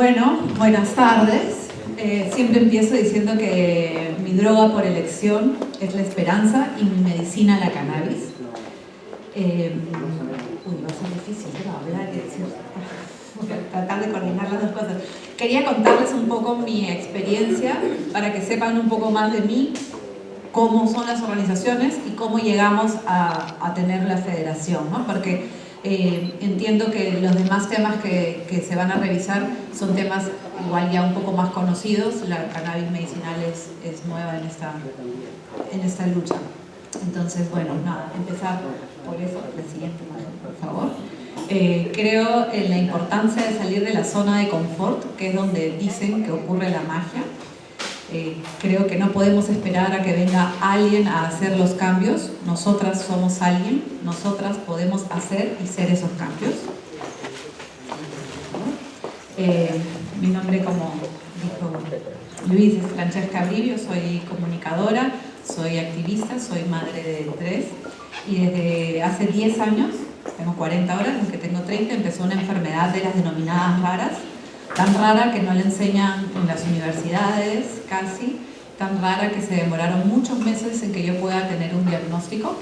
Bueno, buenas tardes. Siempre empiezo diciendo que mi droga por elección es la esperanza y mi medicina la cannabis. Va a ser difícil, pero hablar y decir, voy a tratar de coordinar las dos cosas. Quería contarles un poco mi experiencia para que sepan un poco más de mí, cómo son las organizaciones y cómo llegamos a tener la federación, ¿no? Porque entiendo que los demás temas que se van a revisar son temas igual ya un poco más conocidos. La cannabis medicinal es nueva en esta lucha. Entonces, bueno, nada, empezar por eso. La siguiente imagen, por favor. Creo en la importancia de salir de la zona de confort, que es donde dicen que ocurre la magia. Creo que no podemos esperar a que venga alguien a hacer los cambios. Nosotras somos alguien, nosotras podemos hacer y ser esos cambios. Mi nombre, como dijo Luis, es Francesca Brivio, soy comunicadora, soy activista, soy madre de 3 y desde hace 10 años, tengo 40 ahora, desde que tengo 30, empezó una enfermedad de las denominadas raras, tan rara que no la enseñan en las universidades casi, tan rara que se demoraron muchos meses en que yo pueda tener un diagnóstico.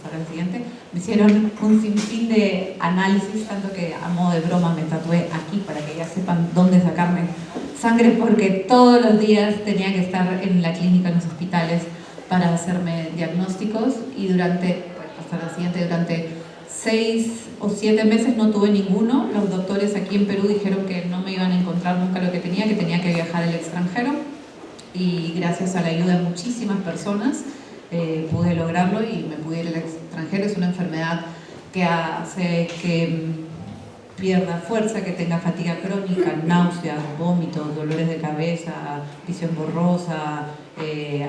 Para el siguiente, me hicieron un sinfín de análisis, tanto que a modo de broma me tatué aquí para que ya sepan dónde sacarme sangre, porque todos los días tenía que estar en la clínica, en los hospitales, para hacerme diagnósticos, y durante 6 o 7 meses no tuve ninguno. Los doctores aquí en Perú dijeron que no me iban a encontrar nunca lo que tenía que viajar al extranjero, y gracias a la ayuda de muchísimas personas pude lograrlo y me pude ir al extranjero. Es una enfermedad que hace que pierda fuerza, que tenga fatiga crónica, náuseas, vómitos, dolores de cabeza, visión borrosa,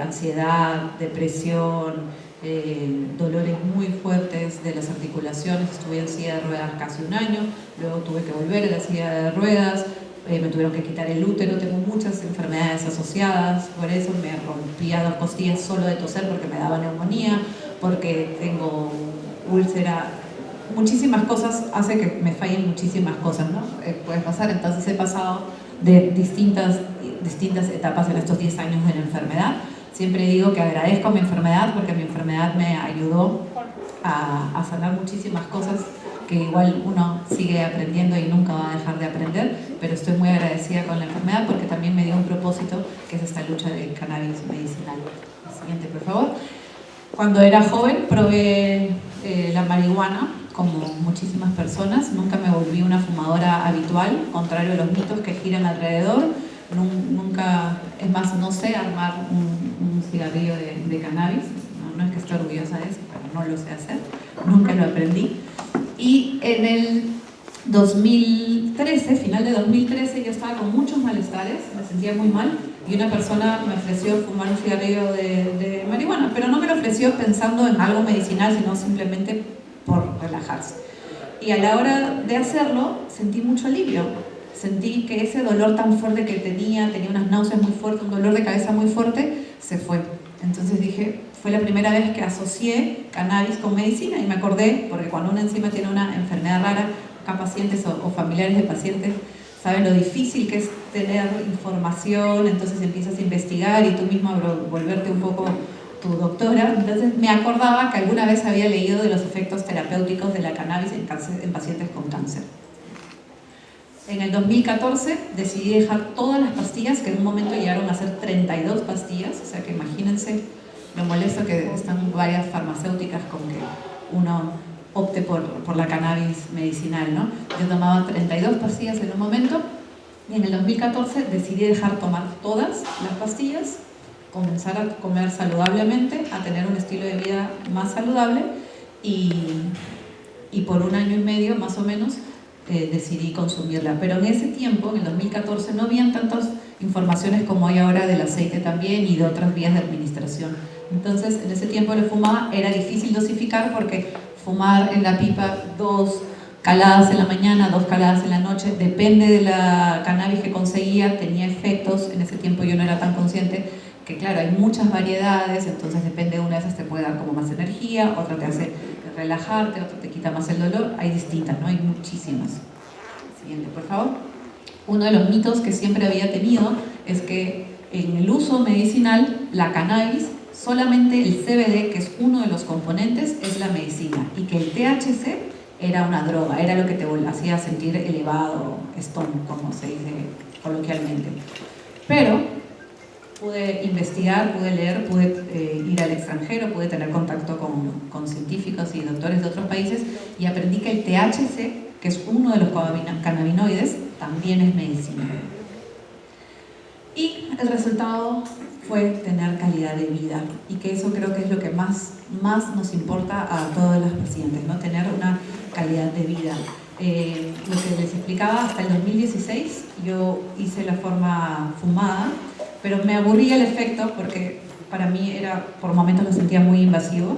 ansiedad, depresión, dolores muy fuertes de las articulaciones. Estuve en silla de ruedas casi un año, luego tuve que volver a la silla de ruedas, me tuvieron que quitar el útero. Tengo muchas enfermedades asociadas, por eso me rompía 2 costillas solo de toser, porque me daba neumonía, porque tengo úlcera. Muchísimas cosas hace que me fallen muchísimas cosas, ¿no? Puede pasar. Entonces he pasado de distintas etapas en estos 10 años de la enfermedad. Siempre digo que agradezco mi enfermedad, porque mi enfermedad me ayudó a sanar muchísimas cosas que igual uno sigue aprendiendo y nunca va a dejar de aprender, pero estoy muy agradecida con la enfermedad porque también me dio un propósito, que es esta lucha del cannabis medicinal. La siguiente, por favor. Cuando era joven probé la marihuana, como muchísimas personas. Nunca me volví una fumadora habitual, contrario a los mitos que giran alrededor. Nunca, es más, no sé armar un cigarrillo de cannabis. No es que esté orgullosa de eso, pero no lo sé hacer. Nunca lo aprendí. Y en el 2013, final de 2013, yo estaba con muchos malestares, me sentía muy mal, y una persona me ofreció fumar un cigarrillo de marihuana, pero no me lo ofreció pensando en algo medicinal, sino simplemente por relajarse. Y a la hora de hacerlo, sentí mucho alivio. Sentí que ese dolor tan fuerte que tenía unas náuseas muy fuertes, un dolor de cabeza muy fuerte, se fue. Entonces dije, fue la primera vez que asocié cannabis con medicina, y me acordé, porque cuando uno encima tiene una enfermedad rara, acá pacientes o familiares de pacientes saben lo difícil que es tener información, entonces empiezas a investigar y tú mismo volverte un poco tu doctora. Entonces me acordaba que alguna vez había leído de los efectos terapéuticos de la cannabis en pacientes con cáncer. En el 2014 decidí dejar todas las pastillas, que en un momento llegaron a ser 32 pastillas, o sea que imagínense lo molesto que están varias farmacéuticas con que uno opte por la cannabis medicinal, ¿no? Yo tomaba 32 pastillas en un momento, y en el 2014 decidí dejar tomar todas las pastillas, comenzar a comer saludablemente, a tener un estilo de vida más saludable, y por 1 año y medio más o menos decidí consumirla. Pero en ese tiempo, en el 2014, no habían tantas informaciones como hay ahora del aceite también y de otras vías de administración. Entonces, en ese tiempo lo fumaba, era difícil dosificar, porque fumar en la pipa 2 caladas en la mañana, 2 caladas en la noche, depende de la cannabis que conseguía, tenía efectos. En ese tiempo yo no era tan consciente que, claro, hay muchas variedades, entonces depende de una de esas te puede dar como más energía, otra te hace relajarte, otra te quita más el dolor. Hay distintas, ¿no? Hay muchísimas. Siguiente, por favor. Uno de los mitos que siempre había tenido es que en el uso medicinal, la cannabis, solamente el CBD, que es uno de los componentes, es la medicina, y que el THC era una droga, era lo que te hacía sentir elevado, stone, como se dice coloquialmente. Pero pude investigar, pude leer, pude ir al extranjero, pude tener contacto con científicos y doctores de otros países, y aprendí que el THC, que es uno de los cannabinoides, también es medicina. Y el resultado fue tener calidad de vida, y que eso creo que es lo que más nos importa a todos los pacientes, ¿no? Tener una calidad de vida. Lo que les explicaba, hasta el 2016 yo hice la forma fumada, pero me aburría el efecto porque para mí era, por momentos lo sentía muy invasivo.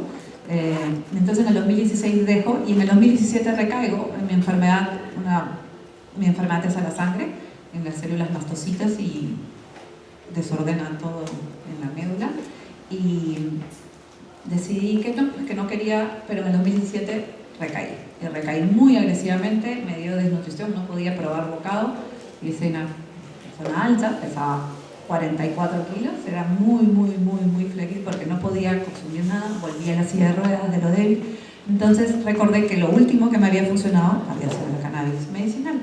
Entonces en el 2016 dejo, y en el 2017 recaigo en mi enfermedad, mi enfermedad es a la sangre, en las células mastocitas, y desordena todo en la médula, y decidí que no quería, pero en el 2017 recaí, y recaí muy agresivamente, me dio desnutrición, no podía probar bocado, glicemia persona alta, pesaba 44 kilos, era muy flaquito porque no podía consumir nada, volví a la silla de ruedas de lo débil. Entonces recordé que lo último que me había funcionado había sido la cannabis medicinal.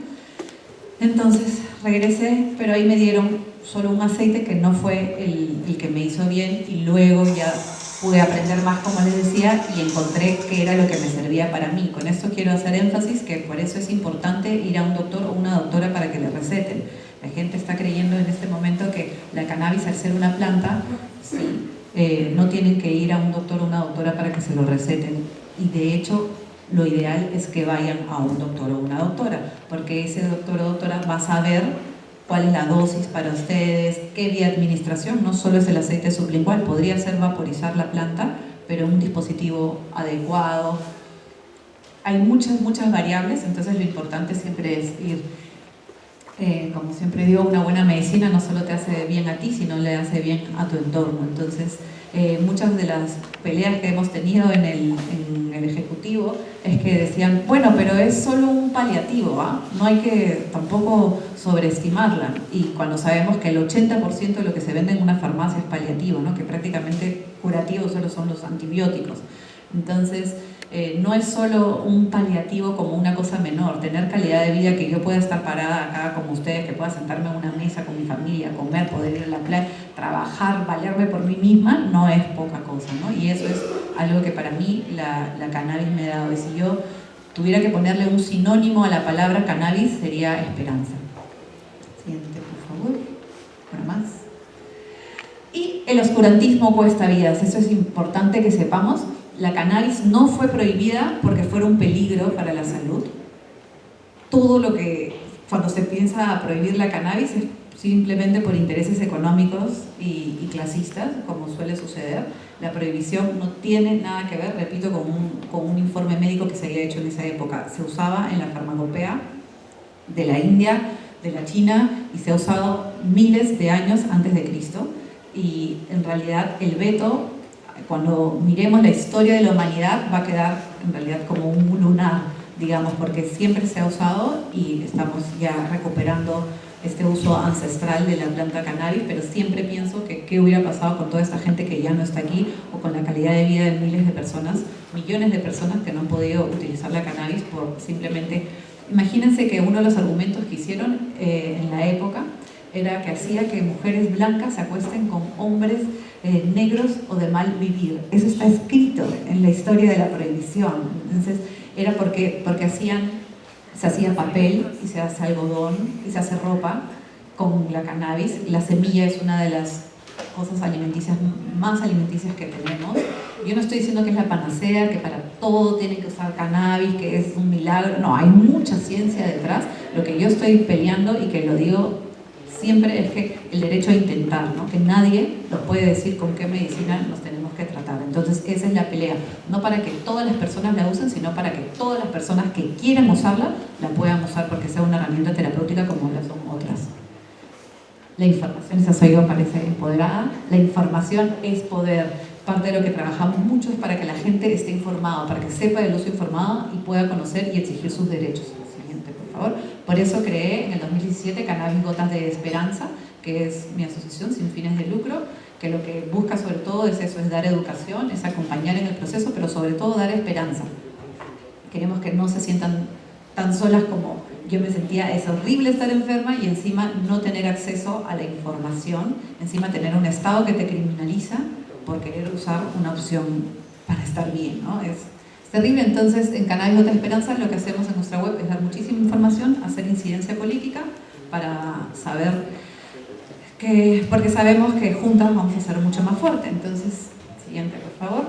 Entonces regresé, pero ahí me dieron solo un aceite que no fue el que me hizo bien, y luego ya pude aprender más, como les decía, y encontré qué era lo que me servía para mí. Con esto quiero hacer énfasis que por eso es importante ir a un doctor o una doctora para que le receten. La gente está creyendo en este momento que la cannabis, al ser una planta, sí, no tienen que ir a un doctor o una doctora para que se lo receten, y de hecho lo ideal es que vayan a un doctor o una doctora, porque ese doctor o doctora va a saber cuál es la dosis para ustedes, qué vía de administración. No solo es el aceite sublingual, podría ser vaporizar la planta, pero en un dispositivo adecuado. Hay muchas variables, entonces lo importante siempre es ir, como siempre digo, una buena medicina no solo te hace bien a ti, sino le hace bien a tu entorno. Entonces, muchas de las peleas que hemos tenido en el Ejecutivo es que decían, bueno, pero es solo un paliativo, ¿ah? No hay que tampoco sobreestimarla. Y cuando sabemos que el 80% de lo que se vende en una farmacia es paliativo, ¿no? Que prácticamente curativo solo son los antibióticos. Entonces, no es solo un paliativo como una cosa menor. Tener calidad de vida, que yo pueda estar parada acá como ustedes, que pueda sentarme en una mesa con mi familia, comer, poder ir a la playa, trabajar, valerme por mí misma, no es poca cosa, ¿no? Y eso es algo que para mí la cannabis me ha dado. Y si yo tuviera que ponerle un sinónimo a la palabra cannabis, sería esperanza. Siguiente, por favor. Una más. Y el oscurantismo cuesta vidas. Eso es importante que sepamos. La cannabis no fue prohibida porque fuera un peligro para la salud. Todo lo que, cuando se piensa a prohibir la cannabis, es simplemente por intereses económicos y clasistas, como suele suceder. La prohibición no tiene nada que ver, repito, con un informe médico que se había hecho en esa época. Se usaba en la farmacopea de la India, de la China, y se ha usado miles de años antes de Cristo. Y en realidad el veto, cuando miremos la historia de la humanidad, va a quedar en realidad como un lunar, digamos, porque siempre se ha usado y estamos ya recuperando este uso ancestral de la planta cannabis, pero siempre pienso que qué hubiera pasado con toda esta gente que ya no está aquí, o con la calidad de vida de miles de personas, millones de personas que no han podido utilizar la cannabis por simplemente... Imagínense que uno de los argumentos que hicieron en la época era que hacía que mujeres blancas se acuesten con hombres negros o de mal vivir. Eso está escrito en la historia de la prohibición. Entonces era porque se hacía papel y se hace algodón y se hace ropa con la cannabis. La semilla es una de las cosas alimenticias más alimenticias que tenemos. Yo no estoy diciendo que es la panacea, que para todo tienen que usar cannabis, que es un milagro. No, hay mucha ciencia detrás. Lo que yo estoy peleando, y que lo digo siempre, es que el derecho a intentar, ¿no? Que nadie nos puede decir con qué medicina nos tenemos que tratar. Entonces esa es la pelea, no para que todas las personas la usen, sino para que todas las personas que quieran usarla, la puedan usar, porque sea una herramienta terapéutica como las son otras. La información, esa soy yo, parece empoderada. La información es poder. Parte de lo que trabajamos mucho es para que la gente esté informada, para que sepa del uso informado y pueda conocer y exigir sus derechos. Siguiente, por por favor. Por eso creé en el 2017 Cannabis Gotas de Esperanza, que es mi asociación sin fines de lucro, que lo que busca sobre todo es eso, es dar educación, es acompañar en el proceso, pero sobre todo dar esperanza. Queremos que no se sientan tan solas como yo me sentía. Es horrible estar enferma y encima no tener acceso a la información, encima tener un Estado que te criminaliza por querer usar una opción para estar bien, ¿no? Es terrible. Entonces, en Cannabis Gotas de Esperanza lo que hacemos en nuestra web es dar muchísima información, hacer incidencia política para saber porque sabemos que juntas vamos a ser mucho más fuertes. Entonces, siguiente, por favor.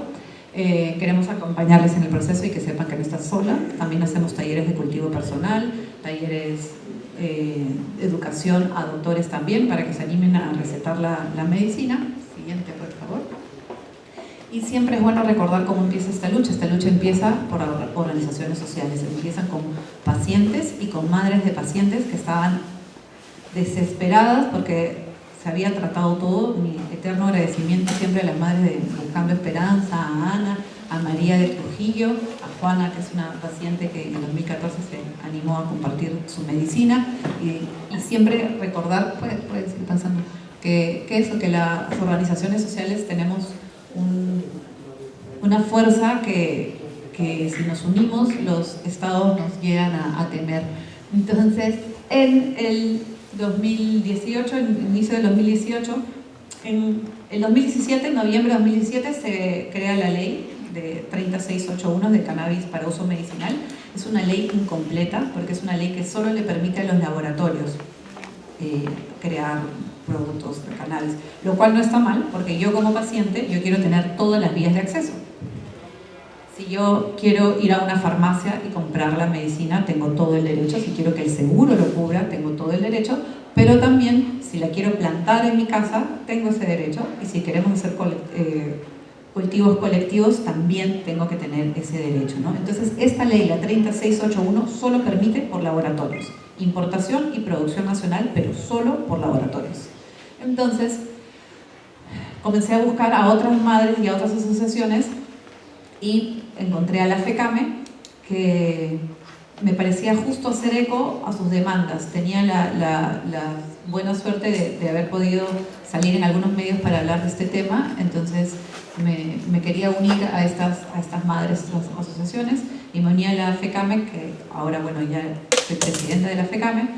Queremos acompañarles en el proceso y que sepan que no están solas. También hacemos talleres de cultivo personal, talleres de educación a doctores también, para que se animen a recetar la medicina. Siguiente, por favor. Y siempre es bueno recordar cómo empieza esta lucha. Esta lucha empieza por organizaciones sociales, empiezan con pacientes y con madres de pacientes que estaban desesperadas porque se había tratado todo. Mi eterno agradecimiento siempre a las madres de Buscando Esperanza, a Ana, a María de Trujillo, a Juana, que es una paciente que en el 2014 se animó a compartir su medicina, y siempre recordar, puedes ir pensando, que las organizaciones sociales tenemos una fuerza que si nos unimos los estados nos llegan a temer. Entonces, en el 2018, en el inicio del 2018, en el 2017, en noviembre de 2017, se crea la ley de 30681 de cannabis para uso medicinal. Es una ley incompleta porque es una ley que solo le permite a los laboratorios crear productos de cannabis, lo cual no está mal, porque yo como paciente, yo quiero tener todas las vías de acceso. Si yo quiero ir a una farmacia y comprar la medicina, tengo todo el derecho. Si quiero que el seguro lo cubra, tengo todo el derecho. Pero también, si la quiero plantar en mi casa, tengo ese derecho. Y si queremos hacer cultivos colectivos, también tengo que tener ese derecho, ¿no? Entonces, esta ley, la 30681, solo permite por laboratorios. Importación y producción nacional, pero solo por laboratorios. Entonces, comencé a buscar a otras madres y a otras asociaciones y encontré a la FECAME, que me parecía justo hacer eco a sus demandas. Tenía la buena suerte de haber podido salir en algunos medios para hablar de este tema, entonces me quería unir a estas madres, las asociaciones, y me uní a la FECAME, que ahora, bueno, ya soy presidenta de la FECAME,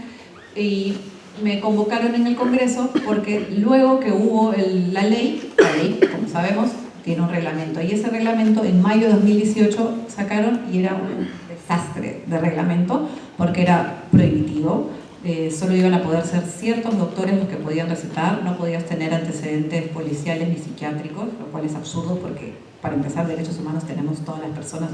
y me convocaron en el Congreso porque luego que hubo la ley, como sabemos, tiene un reglamento, y ese reglamento en mayo de 2018 sacaron, y era un desastre de reglamento porque era prohibitivo. Solo iban a poder ser ciertos doctores los que podían recetar, no podías tener antecedentes policiales ni psiquiátricos, lo cual es absurdo porque, para empezar, derechos humanos tenemos todas las personas,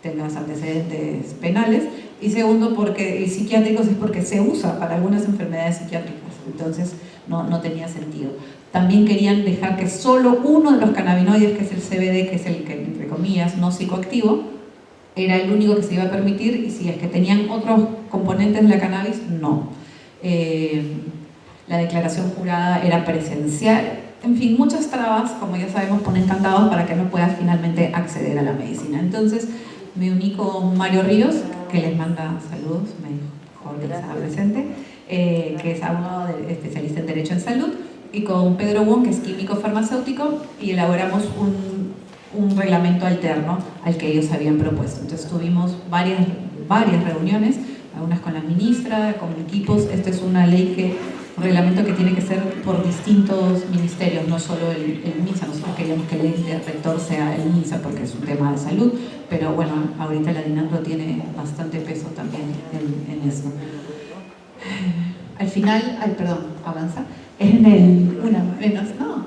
tengas antecedentes penales, y segundo, porque psiquiátricos es porque se usa para algunas enfermedades psiquiátricas, entonces no tenía sentido. También querían dejar que solo uno de los cannabinoides, que es el CBD, que es el que, entre comillas, no psicoactivo, era el único que se iba a permitir, y si es que tenían otros componentes de la cannabis, no. La declaración jurada era presencial. En fin, muchas trabas, como ya sabemos, ponen candados para que no puedas finalmente acceder a la medicina. Entonces, me uní con Mario Ríos, que les manda saludos, me dijo que estaba presente, que es abogado especialista en Derecho en Salud, y con Pedro Wong, que es químico farmacéutico, y elaboramos un reglamento alterno al que ellos habían propuesto. Entonces tuvimos varias reuniones, algunas con la ministra, con equipos. Esta es una ley un reglamento que tiene que ser por distintos ministerios, no solo el MINSA. Nosotros queríamos que el rector sea el MINSA porque es un tema de salud, pero bueno, ahorita la DINAPRO tiene bastante peso también en eso. Al final, avanza, en el, una menos, no,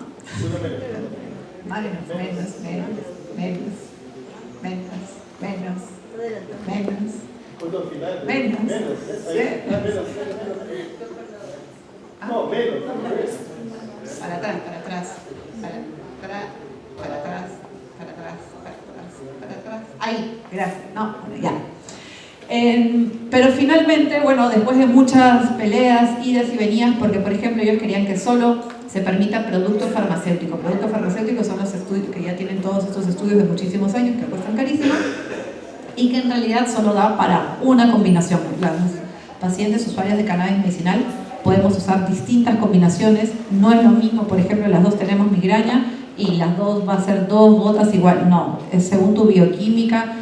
menos. No, menos. Para atrás. Ahí, gracias. No, ya. Pero finalmente, bueno, después de muchas peleas, idas y venidas, porque por ejemplo ellos querían que solo se permita producto farmacéutico. Productos farmacéuticos son los estudios que ya tienen todos estos estudios de muchísimos años, que cuestan carísimo. y que en realidad solo da para una combinación. Las pacientes usuarias de cannabis medicinal podemos usar distintas combinaciones, no es lo mismo, por ejemplo, las dos tenemos migraña y las dos va a ser 2 gotas igual, no, es según tu bioquímica,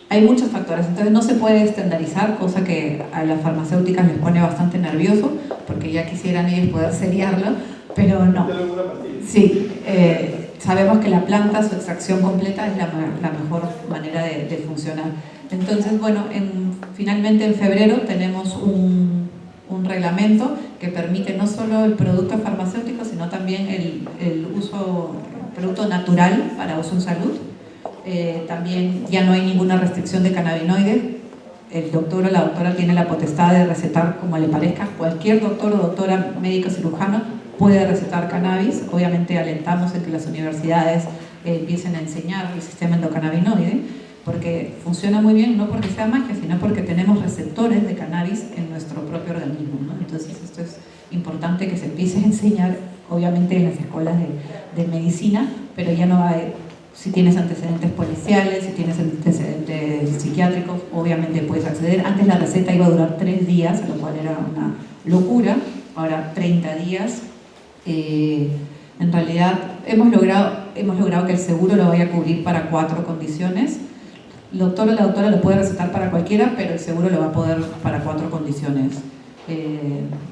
hay muchos factores, entonces no se puede estandarizar, cosa que a las farmacéuticas les pone bastante nervioso, porque ya quisieran ellos poder seriarlo, pero no. Sí, sabemos que la planta, su extracción completa es la mejor manera de funcionar. Entonces, bueno, finalmente en febrero tenemos un reglamento que permite no solo el producto farmacéutico, sino también el producto natural para uso en salud. También ya no hay ninguna restricción de cannabinoides. El doctor o la doctora tiene la potestad de recetar como le parezca. Cualquier doctor o doctora médico cirujano puede recetar cannabis. Obviamente alentamos en que las universidades empiecen a enseñar el sistema endocannabinoide, porque funciona muy bien, no porque sea magia, sino porque tenemos receptores de cannabis en nuestro propio organismo, ¿no? Entonces esto es importante que se empiece a enseñar, obviamente en las escuelas de medicina, pero ya no hay, si tienes antecedentes policiales, si tienes antecedentes psiquiátricos, obviamente puedes acceder. Antes la receta iba a durar 3 días, lo cual era una locura, ahora 30 días. En realidad hemos logrado que el seguro lo vaya a cubrir para 4 condiciones. El doctor o la doctora lo puede recetar para cualquiera, pero el seguro lo va a poder para 4 condiciones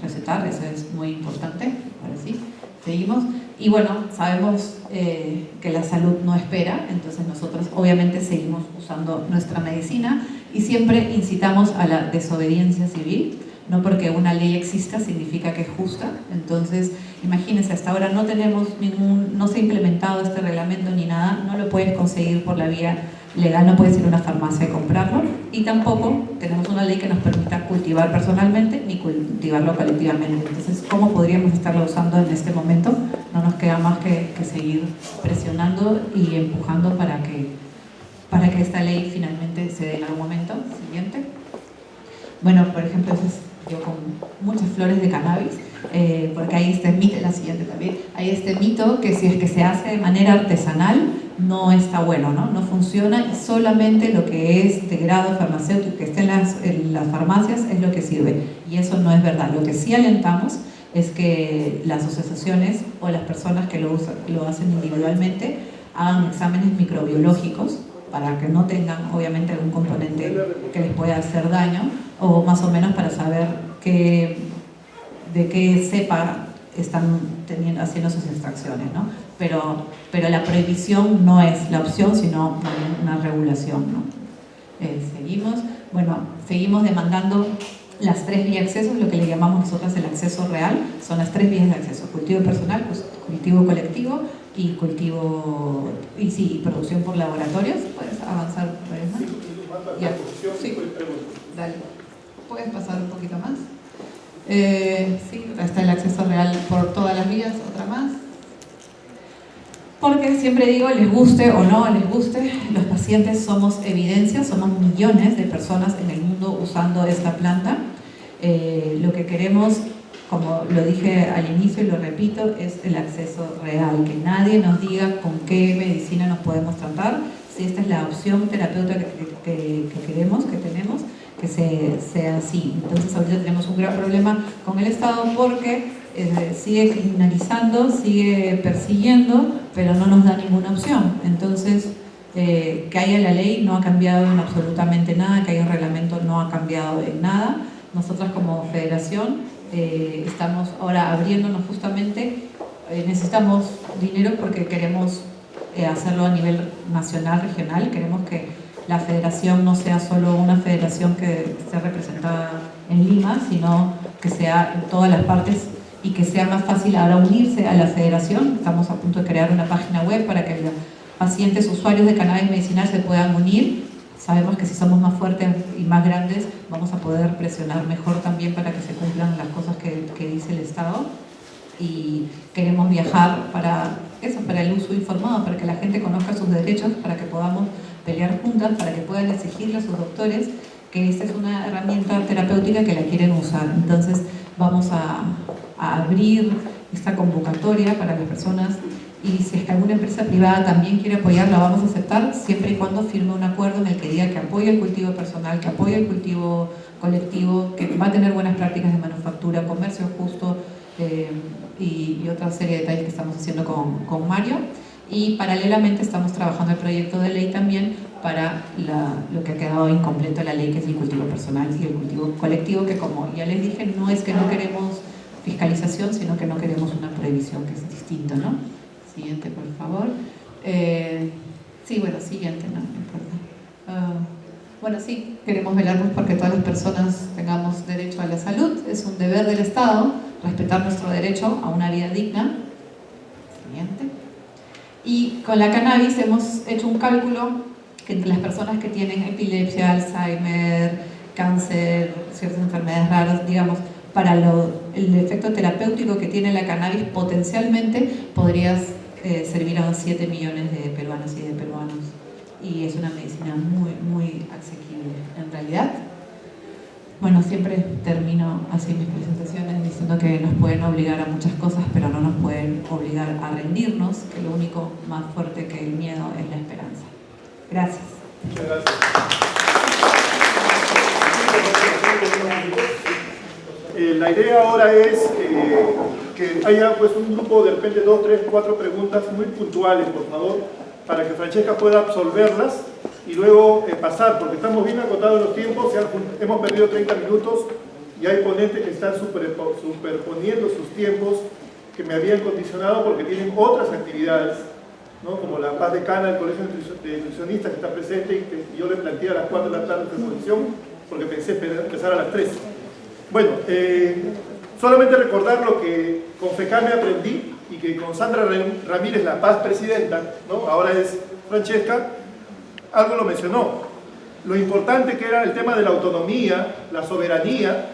recetar, eso es muy importante. Ahora sí, seguimos. Y bueno, sabemos que la salud no espera, entonces nosotros obviamente seguimos usando nuestra medicina y siempre incitamos a la desobediencia civil. No porque una ley exista significa que es justa. Entonces, imagínense, hasta ahora no se ha implementado este reglamento ni nada, no lo puedes conseguir por la vía legal, no puedes ir a una farmacia y comprarlo, y tampoco tenemos una ley que nos permita cultivar personalmente ni cultivarlo colectivamente. Entonces, ¿cómo podríamos estarlo usando en este momento? No nos queda más que seguir presionando y empujando para que esta ley finalmente se dé en algún momento. Siguiente. Bueno, por ejemplo, yo con muchas flores de cannabis, porque hay este mito, la siguiente también, hay este mito que si es que se hace de manera artesanal no está bueno, ¿no? No funciona y solamente lo que es de grado farmacéutico que esté en las farmacias es lo que sirve, y eso no es verdad. Lo que sí alentamos es que las asociaciones o las personas que lo hacen individualmente hagan exámenes microbiológicos para que no tengan obviamente algún componente que les pueda hacer daño, o más o menos para saber de qué cepa están haciendo sus extracciones, ¿no? Pero la prohibición no es la opción, sino una regulación, ¿no? Seguimos. Bueno, seguimos demandando las 3 vías de acceso, lo que le llamamos nosotros el acceso real. Son las 3 vías de acceso: cultivo personal, cultivo colectivo y producción por laboratorios. ¿Puedes avanzar por eso? Ya. Sí. Dale. ¿Puedes pasar un poquito más? Sí, está el acceso real por todas las vías, otra más. Porque siempre digo, les guste o no les guste, los pacientes somos evidencia, somos millones de personas en el mundo usando esta planta. Lo que queremos, como lo dije al inicio y lo repito, es el acceso real, que nadie nos diga con qué medicina nos podemos tratar, si esta es la opción terapéutica que queremos, que tenemos, que sea así. Entonces ahorita tenemos un gran problema con el Estado porque sigue criminalizando, sigue persiguiendo, pero no nos da ninguna opción. Entonces, que haya la ley no ha cambiado en absolutamente nada, que haya un reglamento no ha cambiado en nada. Nosotras como federación estamos ahora abriéndonos justamente, necesitamos dinero porque queremos hacerlo a nivel nacional, regional. Queremos que la federación no sea solo una federación que esté representada en Lima, sino que sea en todas las partes y que sea más fácil ahora unirse a la federación. Estamos a punto de crear una página web para que los pacientes usuarios de cannabis medicinal se puedan unir. Sabemos que si somos más fuertes y más grandes vamos a poder presionar mejor también para que se cumplan las cosas que dice el Estado. Y queremos viajar para eso, para el uso informado, para que la gente conozca sus derechos, para que podamos pelear juntas, para que puedan exigirle a sus doctores que esta es una herramienta terapéutica que la quieren usar. Entonces vamos a abrir esta convocatoria para las personas y si es que alguna empresa privada también quiere apoyar, la vamos a aceptar siempre y cuando firme un acuerdo en el que diga que apoya el cultivo personal, que apoya el cultivo colectivo, que va a tener buenas prácticas de manufactura, comercio justo y otra serie de detalles que estamos haciendo con Mario. Y paralelamente estamos trabajando el proyecto de ley también para lo que ha quedado incompleto la ley, que es el cultivo personal y el cultivo colectivo, que como ya les dije, no es que no queremos fiscalización, sino que no queremos una prohibición, que es distinto, ¿no? Siguiente, por favor. Sí, bueno, siguiente, no importa. Bueno, sí, queremos velar porque todas las personas tengamos derecho a la salud. Es un deber del Estado respetar nuestro derecho a una vida digna. Siguiente. Y con la cannabis hemos hecho un cálculo que entre las personas que tienen epilepsia, Alzheimer, cáncer, ciertas enfermedades raras, digamos, para el efecto terapéutico que tiene la cannabis, potencialmente podrías servir a 7 millones de peruanas y de peruanos. Y es una medicina muy, muy asequible en realidad. Bueno, siempre termino así mis presentaciones diciendo que nos pueden obligar a muchas cosas, pero no nos pueden obligar a rendirnos, que lo único más fuerte que el miedo es la esperanza. Gracias. Muchas gracias. La idea ahora es que haya pues un grupo de repente 2, 3, 4 preguntas muy puntuales, por favor, para que Francesca pueda absolverlas y luego pasar, porque estamos bien acotados los tiempos, hemos perdido 30 minutos y hay ponentes que están superponiendo sus tiempos que me habían condicionado porque tienen otras actividades, ¿no? Como la Paz de Cana, el Colegio de Nutricionistas que está presente y que yo le planteé a las 4 de la tarde su exposición porque pensé empezar a las 3. Bueno, solamente recordar lo que con FECAME aprendí y que con Sandra Ramírez, la Paz presidenta, ¿no? Ahora es Francesca, algo lo mencionó. Lo importante que era el tema de la autonomía, la soberanía,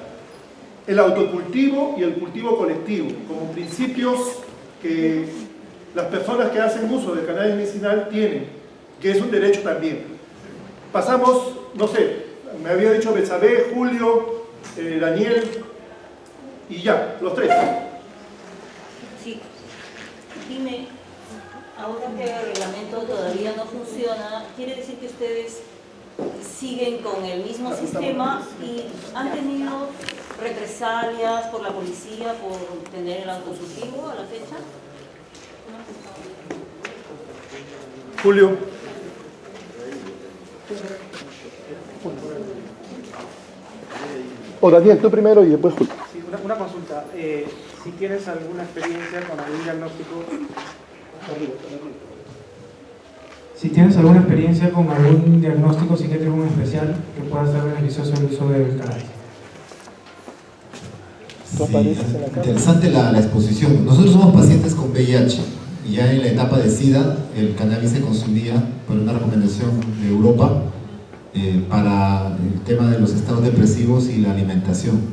el autocultivo y el cultivo colectivo, como principios que las personas que hacen uso del cannabis medicinal tienen, que es un derecho también. Pasamos, no sé, me había dicho Betsabe, Julio, Daniel, y ya, los 3. Sí. Dime, ahora que el reglamento todavía no funciona, ¿quiere decir que ustedes siguen con el mismo sistema y han tenido represalias por la policía por tener el autocultivo a la fecha? Julio. O Daniel, tú primero y después Julio. Sí, una consulta. Si tienes alguna experiencia con algún diagnóstico... Si tienes alguna experiencia con algún diagnóstico psiquiátrico en especial que pueda ser beneficioso el uso del cannabis. Sí, interesante la exposición. Nosotros somos pacientes con VIH y ya en la etapa de SIDA el cannabis se consumía por una recomendación de Europa para el tema de los estados depresivos y la alimentación.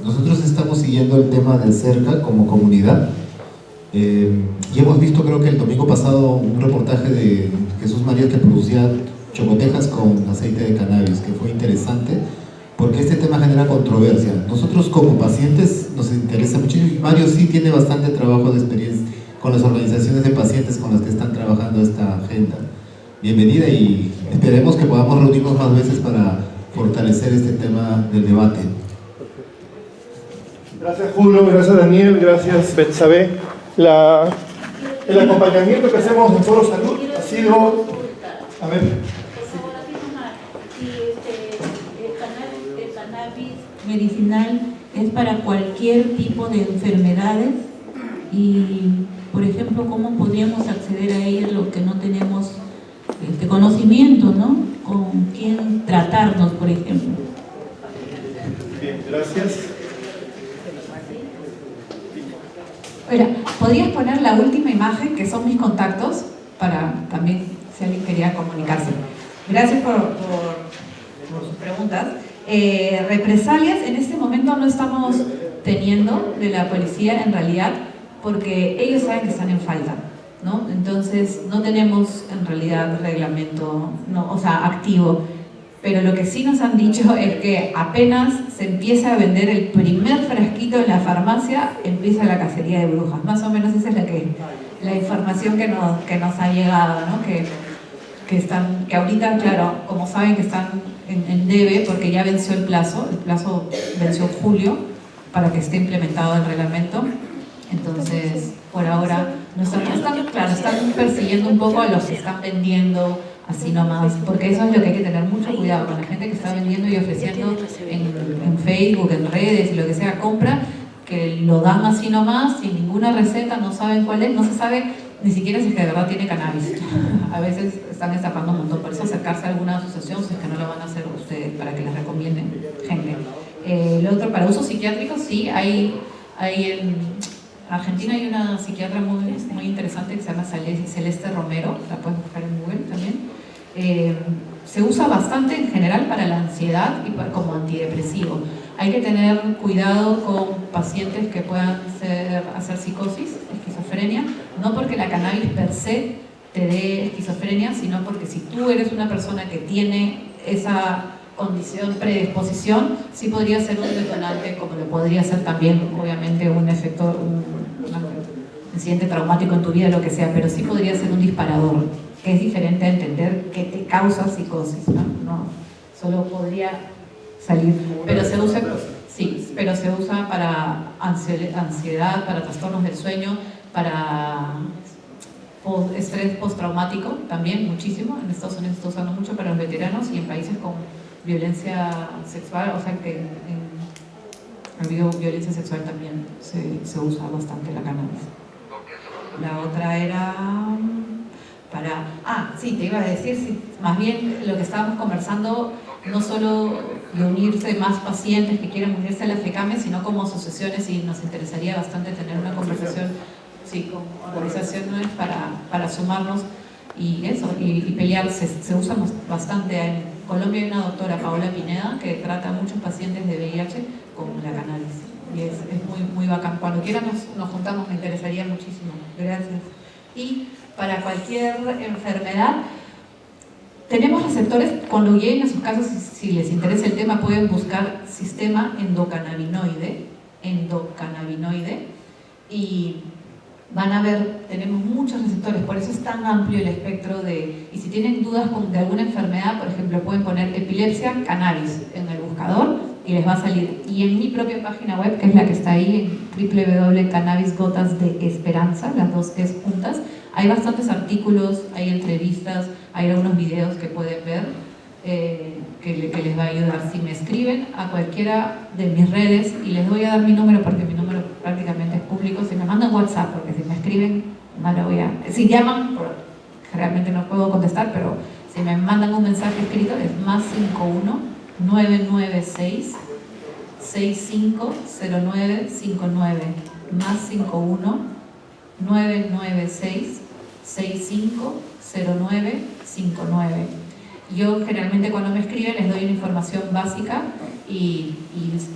Nosotros estamos siguiendo el tema de cerca como comunidad y hemos visto, creo que el domingo pasado, un reportaje de Jesús María que producía chocotejas con aceite de cannabis, que fue interesante porque este tema genera controversia. Nosotros como pacientes nos interesa mucho y Mario sí tiene bastante trabajo de experiencia con las organizaciones de pacientes con las que están trabajando esta agenda. Bienvenida y esperemos que podamos reunirnos más veces para fortalecer este tema del debate. Gracias Julio, gracias Daniel, gracias Betsabe. El acompañamiento que hacemos en Foro Salud ha sido... A ver. El cannabis medicinal es para cualquier tipo de enfermedades y, por ejemplo, ¿cómo podríamos acceder a ella lo que no tenemos conocimiento, ¿no? ¿Con quién tratarnos, por ejemplo? Bien, gracias. Mira, ¿podrías poner la última imagen, que son mis contactos, para también, si alguien quería comunicarse? Gracias por sus preguntas. Represalias en este momento no estamos teniendo de la policía en realidad, porque ellos saben que están en falta, ¿no? Entonces no tenemos en realidad reglamento, no, o sea, activo. Pero lo que sí nos han dicho es que apenas se empieza a vender el primer frasquito en la farmacia empieza la cacería de brujas. Más o menos esa es la información que nos ha llegado, ¿no? Que ahorita, claro, como saben que están en debe porque ya venció el plazo venció en julio para que esté implementado el reglamento. Entonces, por ahora, están persiguiendo un poco a los que están vendiendo así nomás, porque eso es lo que hay que tener mucho cuidado con la gente que está vendiendo y ofreciendo en Facebook, en redes y lo que sea, compra, que lo dan así nomás, sin ninguna receta, no saben cuál es, no se sabe ni siquiera si es que de verdad tiene cannabis. A veces están estafando un montón, por eso acercarse a alguna asociación si es que no lo van a hacer ustedes, para que les recomienden gente. Lo otro, para uso psiquiátrico, sí, hay en Argentina hay una psiquiatra muy interesante que se llama Celeste Romero, la puedes buscar en Google también. Se usa bastante en general para la ansiedad y como antidepresivo. Hay que tener cuidado con pacientes que puedan hacer psicosis, esquizofrenia, no porque la cannabis per se te dé esquizofrenia, sino porque si tú eres una persona que tiene esa condición, predisposición, sí podría ser un detonante, como lo podría ser también, obviamente, un efecto, un incidente traumático en tu vida, lo que sea, pero sí podría ser un disparador, que es diferente a entender que te causa psicosis, ¿no? No, solo podría salir, pero se usa, sí, pero se usa para ansiedad, para trastornos del sueño, para estrés postraumático también muchísimo. En Estados Unidos se está usando mucho para los veteranos y en países con violencia sexual, o sea que ha habido violencia sexual también se usa bastante la cannabis. La otra era sí, te iba a decir, sí, más bien lo que estábamos conversando, no solo de unirse más pacientes que quieran unirse a la FECAME, sino como asociaciones, y nos interesaría bastante tener una conversación, sí, con organizaciones para sumarnos y eso, y pelear. Se usa bastante. En Colombia hay una doctora, Paola Pineda, que trata a muchos pacientes de VIH con la cannabis, y es muy bacán. Cuando quieran nos juntamos, me interesaría muchísimo. Gracias. Y para cualquier enfermedad, tenemos receptores. Cuando lleguen a sus casos, si les interesa el tema, pueden buscar sistema endocannabinoide, y van a ver, tenemos muchos receptores, por eso es tan amplio el espectro y si tienen dudas de alguna enfermedad, por ejemplo, pueden poner epilepsia, cannabis en el buscador y les va a salir. Y en mi propia página web, que es la que está ahí, en www.cannabisgotas de esperanza, las dos es juntas, hay bastantes artículos, hay entrevistas, hay algunos videos que pueden ver que les va a ayudar. Si me escriben a cualquiera de mis redes, y les voy a dar mi número porque mi número prácticamente es público, si me mandan WhatsApp, porque si me escriben no lo voy a... Si llaman, realmente no puedo contestar, pero si me mandan un mensaje escrito es más 51 996 650959, más 51 996 650959. Yo generalmente cuando me escriben les doy una información básica y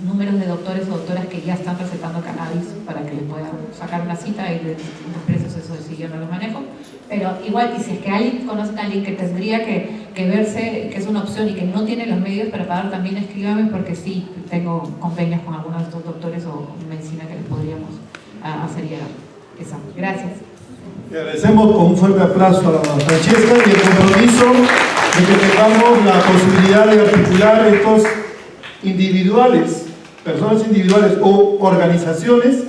números de doctores o doctoras que ya están recetando cannabis para que les puedan sacar una cita y los precios, eso sí yo no lo manejo. Pero igual, y si es que alguien conoce a alguien que tendría que verse, que es una opción y que no tiene los medios para pagar, también escríbame, porque sí tengo convenios con algunos de estos doctores o medicina que les podríamos hacer llegar. Eso, gracias. Le agradecemos con un fuerte aplauso a la Francesca y el compromiso de que tengamos la posibilidad de articular estos individuales, personas individuales o organizaciones